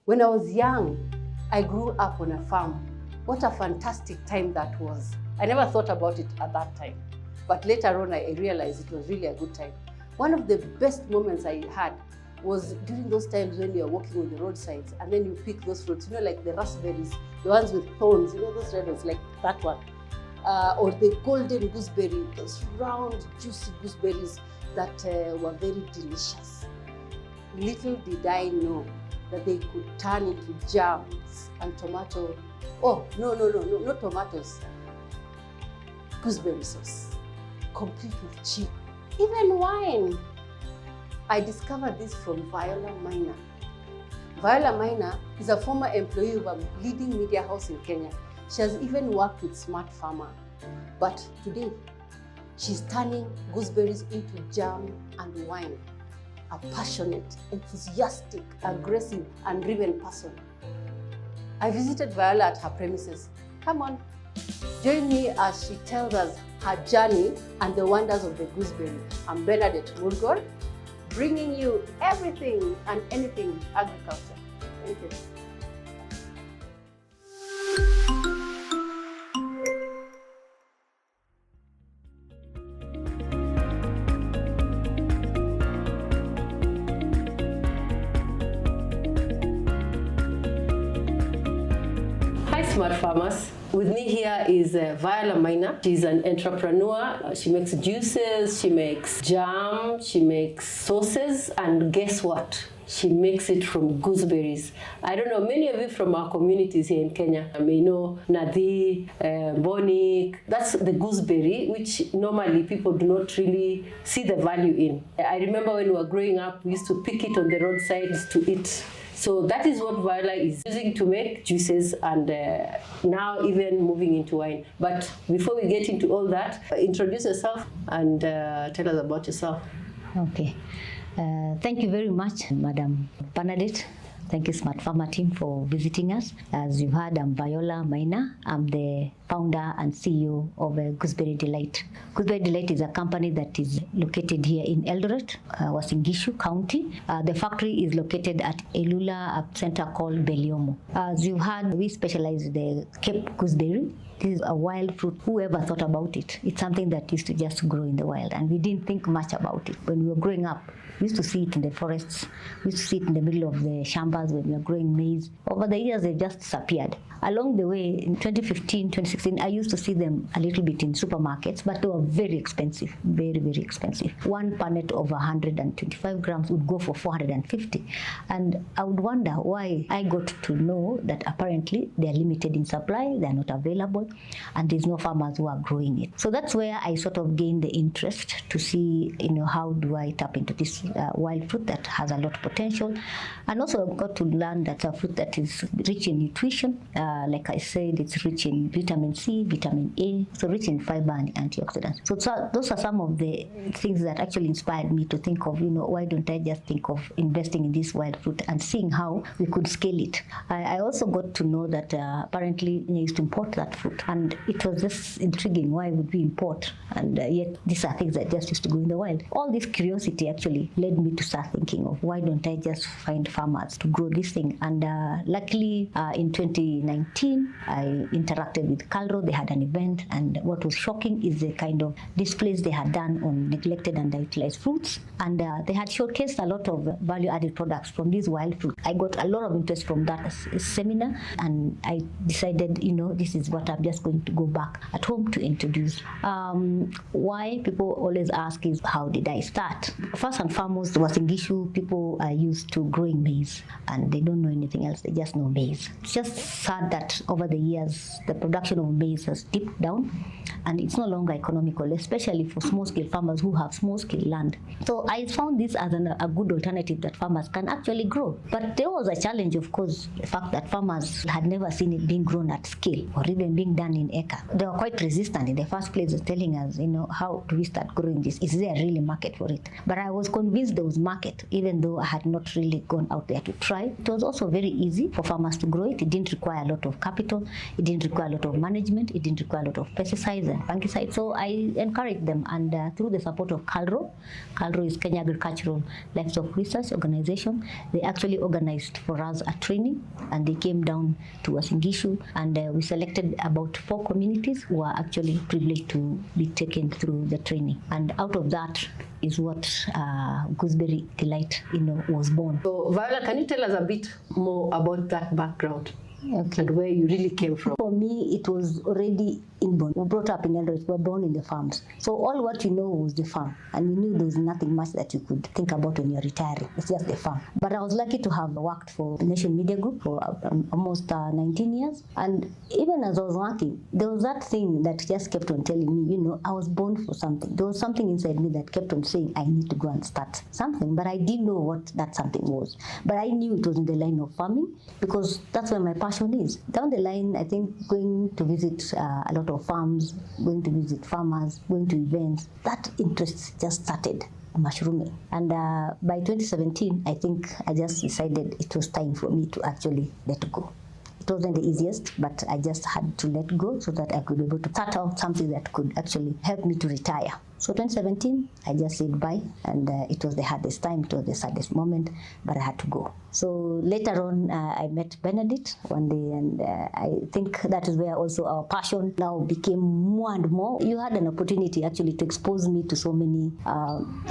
When I was young, I grew up on a farm. What a fantastic time that was. I never thought about it at that time. But later on, I realized it was really a good time. One of the best moments I had was during those times when you're walking on the roadsides and then you pick those fruits, like the raspberries, the ones with thorns, those red ones, like that one. Or the golden gooseberry, those round, juicy gooseberries that were very delicious. Little did I know that they could turn into jams and tomato. Oh, no, not tomatoes. Gooseberry sauce, complete with chili. Even wine. I discovered this from Viola Maina. Viola Maina is a former employee of a leading media house in Kenya. She has even worked with Smart Farmer. But today, she's turning gooseberries into jam and wine. A passionate, enthusiastic, aggressive, and driven person. I visited Viola at her premises. Come on, join me as she tells us her journey and the wonders of the gooseberry. I'm Bernadette Murgor, bringing you everything and anything agriculture. Thank you. Smart farmers. With me here is Viola Maina. She's an entrepreneur. She makes juices, she makes jam, she makes sauces, and guess what? She makes it from gooseberries. I don't know, many of you from our communities here in Kenya may know Nadi, Bonik. That's the gooseberry, which normally people do not really see the value in. I remember when we were growing up, we used to pick it on the roadsides to eat. So that is what Viola is using to make juices and now even moving into wine. But before we get into all that, introduce yourself and tell us about yourself. Okay. Thank you very much, Madam Bernadette. Thank you, Smart Farmer team, for visiting us. As you've heard, I'm Viola Maina. I'm the founder and CEO of Gooseberry Delight. Gooseberry Delight is a company that is located here in Eldoret, Uasin Gishu County. The factory is located at Elula, a center called Beliomo. As you've heard, we specialize in the Cape gooseberry. This is a wild fruit. Whoever thought about it? It's something that used to just grow in the wild, and we didn't think much about it. When we were growing up, we used to see it in the forests. We used to see it in the middle of the shambas when we were growing maize. Over the years, they've just disappeared. Along the way, in 2015, 2016, I used to see them a little bit in supermarkets, but they were very expensive, very, very expensive. One punnet of 125 grams would go for 450. And I would wonder why. I got to know that apparently they're limited in supply, they're not available, and there's no farmers who are growing it. So that's where I sort of gained the interest to see, how do I tap into this wild fruit that has a lot of potential. And also got to learn that a fruit that is rich in nutrition. Like I said, it's rich in vitamin C, vitamin A, so rich in fiber and antioxidants. So those are some of the things that actually inspired me to think of, why don't I just think of investing in this wild fruit and seeing how we could scale it. I also got to know that apparently we used to import that fruit, and it was just intriguing. Why would we import? And yet these are things that just used to go in the wild. All this curiosity actually led me to start thinking of why don't I just find farmers to grow this thing. And luckily in 2019, I interacted with Calro. They had an event, and what was shocking is the kind of displays they had done on neglected and underutilized fruits, and they had showcased a lot of value-added products from these wild fruits. I got a lot of interest from that seminar, and I decided, this is what I'm just going to go back at home to introduce. Why people always ask is, how did I start? First and foremost, Uasin Gishu people are used to growing maize, and they don't know anything else. They just know maize. It's just sad that over the years, the production of maize has dipped down, and it's no longer economical, especially for small-scale farmers who have small-scale land. So I found this as a good alternative that farmers can actually grow. But there was a challenge, of course, the fact that farmers had never seen it being grown at scale or even being done in acre. They were quite resistant in the first place, telling us, how do we start growing this? Is there really a market for it? But I was convinced there was market, even though I had not really gone out there to try. It was also very easy for farmers to grow it. It didn't require a lot of capital. It didn't require a lot of management. It didn't require a lot of pesticides and fungicides. So I encourage them, and through the support of KALRO is Kenya Agricultural Livestock Research Organization, they actually organized for us a training, and they came down to Uasin Gishu, and we selected about 4 communities who are actually privileged to be taken through the training. And out of that is what Gooseberry Delight, was born. So Viola, can you tell us a bit more about that background? Okay. And where you really came from? For me, it was already inborn. We were brought up in Eldoret, we were born in the farms. So all what you know was the farm. And you knew there was nothing much that you could think about when you're retiring. It's just the farm. But I was lucky to have worked for Nation Media Group for almost 19 years. And even as I was working, there was that thing that just kept on telling me, I was born for something. There was something inside me that kept on saying, I need to go and start something. But I didn't know what that something was. But I knew it was in the line of farming, because that's where my passion is. Down the line, I think going to visit a lot of farms, going to visit farmers, going to events, that interest just started mushrooming. And by 2017, I think I just decided it was time for me to actually let go. It wasn't the easiest, but I just had to let go so that I could be able to start out something that could actually help me to retire. So 2017, I just said bye, and it was the hardest time, it was the saddest moment, but I had to go. So later on, I met Bernadette one day, and I think that is where also our passion now became more and more. You had an opportunity actually to expose me to so many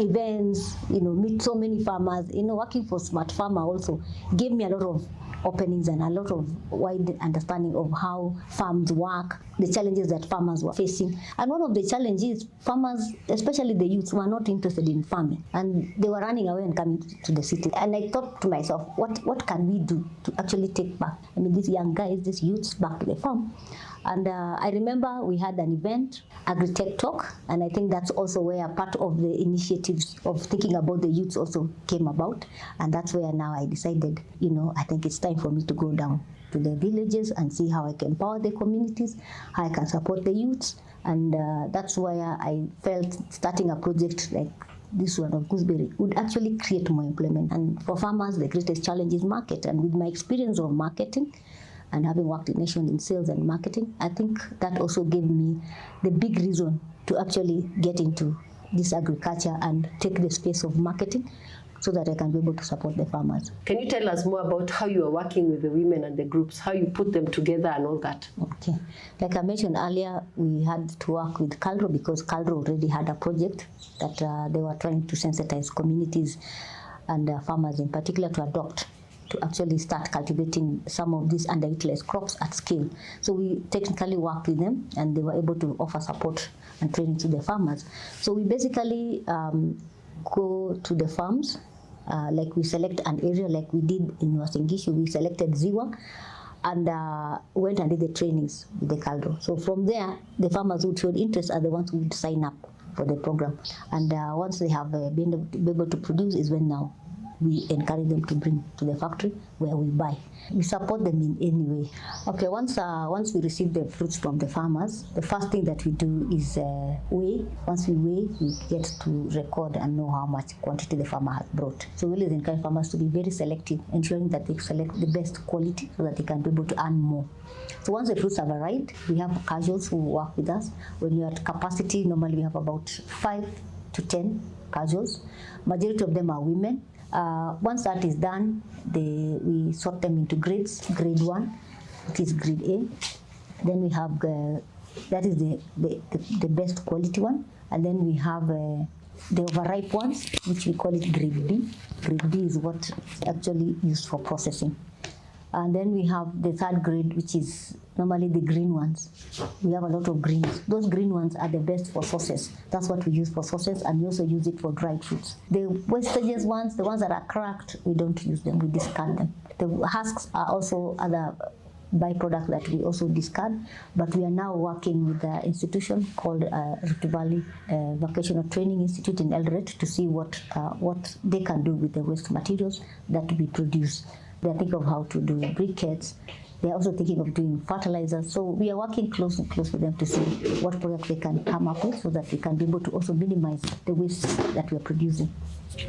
events, meet so many farmers. Working for Smart Farmer also gave me a lot of openings and a lot of wide understanding of how farms work, the challenges that farmers were facing. And one of the challenges, farmers, especially the youths, were not interested in farming, and they were running away and coming to the city. And I thought to myself, what can we do to actually take back, these young guys, these youths, back to the farm? And I remember we had an event, Agri-Tech Talk, and I think that's also where part of the initiatives of thinking about the youths also came about. And that's where now I decided, I think it's time for me to go down to the villages and see how I can empower the communities, how I can support the youths. And that's where I felt starting a project like this one of Gooseberry would actually create more employment. And for farmers, the greatest challenge is market. And with my experience of marketing, and having worked in Nation in sales and marketing, I think that also gave me the big reason to actually get into this agriculture and take the space of marketing so that I can be able to support the farmers. Can you tell us more about how you are working with the women and the groups, how you put them together and all that? Okay. Like I mentioned earlier, we had to work with KALRO because KALRO already had a project that they were trying to sensitize communities and farmers in particular to adopt, to actually start cultivating some of these underutilized crops at scale. So we technically worked with them, and they were able to offer support and training to the farmers. So we basically go to the farms, like we select an area like we did in Uasin Gishu. We selected Ziwa and went and did the trainings with the KALRO. So from there, the farmers who showed interest are the ones who would sign up for the program. And once they have been able to produce is when now we encourage them to bring to the factory where we buy. We support them in any way. Okay, once we receive the fruits from the farmers, the first thing that we do is weigh. Once we weigh, we get to record and know how much quantity the farmer has brought. So we always encourage farmers to be very selective, ensuring that they select the best quality so that they can be able to earn more. So once the fruits have arrived, we have casuals who work with us. When you're at capacity, normally we have about 5 to 10 casuals. Majority of them are women. Once that is done, we sort them into grades. Grade 1, which is grade A. Then we have that is the best quality one. And then we have the overripe ones, which we call it grade B. Grade B is what is actually used for processing. And then we have the third grade, which is normally the green ones. We have a lot of greens. Those green ones are the best for sauces. That's what we use for sauces, and we also use it for dried fruits. The wastages ones, the ones that are cracked, we don't use them, we discard them. The husks are also other byproducts that we also discard, but we are now working with an institution called Rift Valley Vocational Training Institute in Eldoret to see what they can do with the waste materials that we produce. They're thinking of how to do briquettes. They're also thinking of doing fertilizers. So we are working close with them to see what products they can come up with so that we can be able to also minimize the waste that we are producing.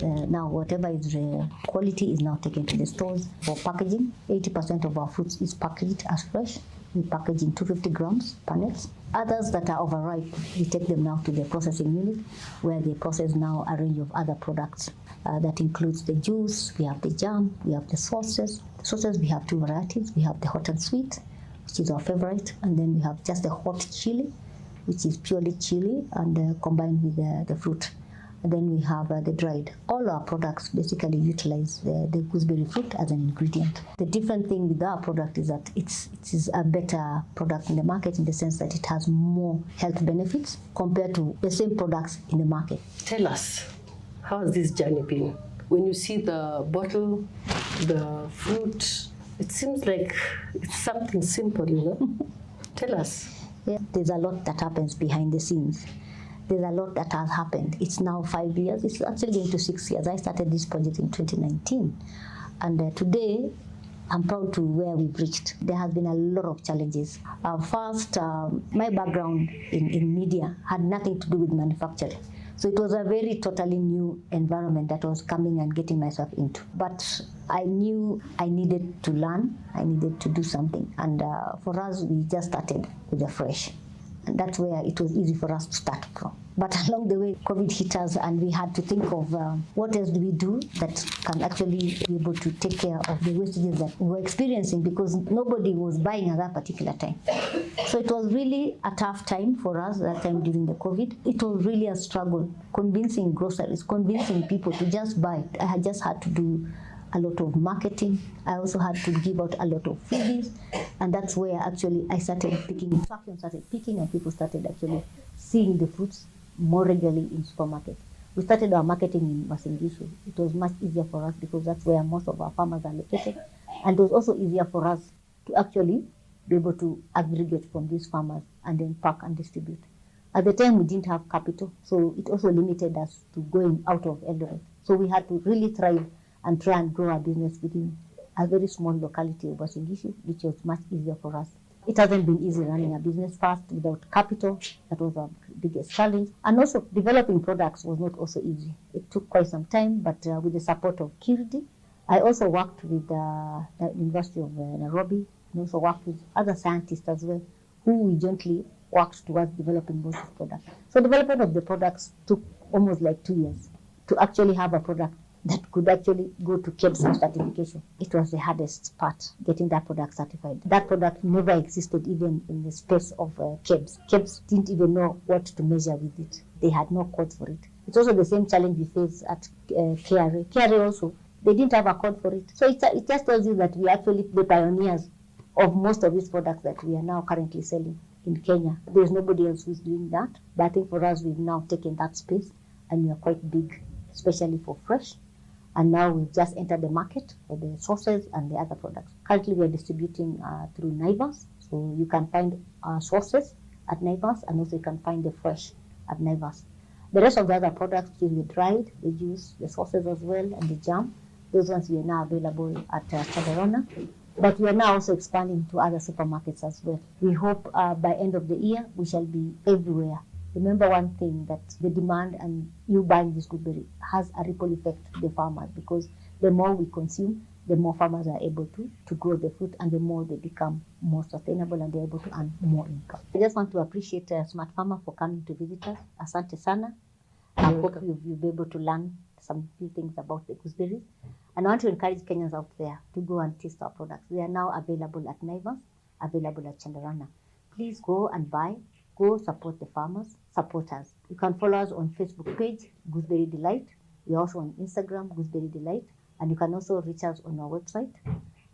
Now, whatever is quality is now taken to the stores for packaging. 80% of our fruits is packaged as fresh. We package in 250 grams per net. Others that are overripe, we take them now to the processing unit where they process now a range of other products. That includes the juice, we have the jam, we have the sauces. The sauces, we have two varieties. We have the hot and sweet, which is our favorite, and then we have just the hot chili, which is purely chili and combined with the fruit. And then we have the dried. All our products basically utilize the gooseberry fruit as an ingredient. The different thing with our product is that it is a better product in the market in the sense that it has more health benefits compared to the same products in the market. Tell us, how has this journey been? When you see the bottle, the fruit, it seems like it's something simple, you know? Tell us. Yeah, there's a lot that happens behind the scenes. There's a lot that has happened. It's now 5 years. It's actually going to 6 years. I started this project in 2019. And today, I'm proud to where we've reached. There has been a lot of challenges. First, my background in media had nothing to do with manufacturing. So it was a very totally new environment that I was coming and getting myself into. But I knew I needed to learn. I needed to do something. And for us, we just started with the fresh. And that's where it was easy for us to start from. But along the way, COVID hit us and we had to think of what else do we do that can actually be able to take care of the wastages that we were experiencing because nobody was buying at that particular time. So it was really a tough time for us that time during the COVID. It was really a struggle, convincing groceries, convincing people to just buy. I had just had to do a lot of marketing. I also had to give out a lot of freebies, and that's where actually I started picking. Traction started picking, and people started actually seeing the fruits more regularly in supermarkets. We started our marketing in Masingishu. It was much easier for us because that's where most of our farmers are located, and it was also easier for us to actually be able to aggregate from these farmers and then pack and distribute. At the time, we didn't have capital, so it also limited us to going out of Eldoret. So we had to really thrive and try and grow our business within a very small locality of Masingishu, which was much easier for us. It hasn't been easy running a business fast without capital. That was our biggest challenge. And also developing products was not also easy. It took quite some time, but with the support of Kirdi, I also worked with the University of Nairobi and also worked with other scientists as well, who we jointly worked towards developing those products. So development of the products took almost like 2 years to actually have a product that could actually go to KEBS certification. It was the hardest part, getting that product certified. That product never existed even in the space of KEBS. KEBS didn't even know what to measure with it. They had no code for it. It's also the same challenge we face at KRA. KRA also, they didn't have a code for it. So it just tells you that we are actually the pioneers of most of these products that we are now currently selling in Kenya. There's nobody else who's doing that. But I think for us, we've now taken that space and we are quite big, especially for fresh. And now we've just entered the market for the sauces and the other products. Currently, we're distributing through Naivas. So you can find sauces at Naivas, and also you can find the fresh at Naivas. The rest of the other products, the dried, the juice, the sauces as well, and the jam, those ones we are now available at Chandarana. But we are now also expanding to other supermarkets as well. We hope by end of the year, we shall be everywhere. Remember one thing, that the demand and you buying this gooseberry has a ripple effect to the farmers, because the more we consume, the more farmers are able to grow the fruit, and the more they become more sustainable and they're able to earn more income. I just want to appreciate Smart Farmer for coming to visit us. Asante sana. I hope you'll be able to learn some few things about the gooseberries. And I want to encourage Kenyans out there to go and taste our products. They are now available at Naivas, available at Chandarana. Please go and buy. Go support the farmers, support us. You can follow us on Facebook page, Gooseberry Delight. We're also on Instagram, Gooseberry Delight. And you can also reach us on our website.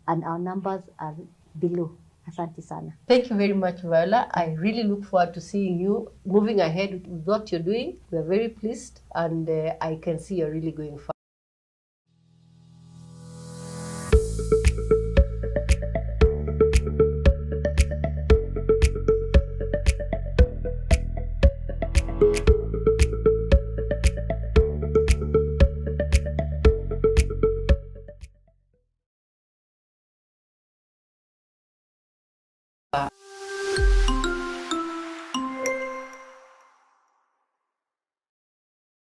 And our numbers are below. Asante sana. Thank you very much, Viola. I really look forward to seeing you moving ahead with what you're doing. We're very pleased, and I can see you're really going far.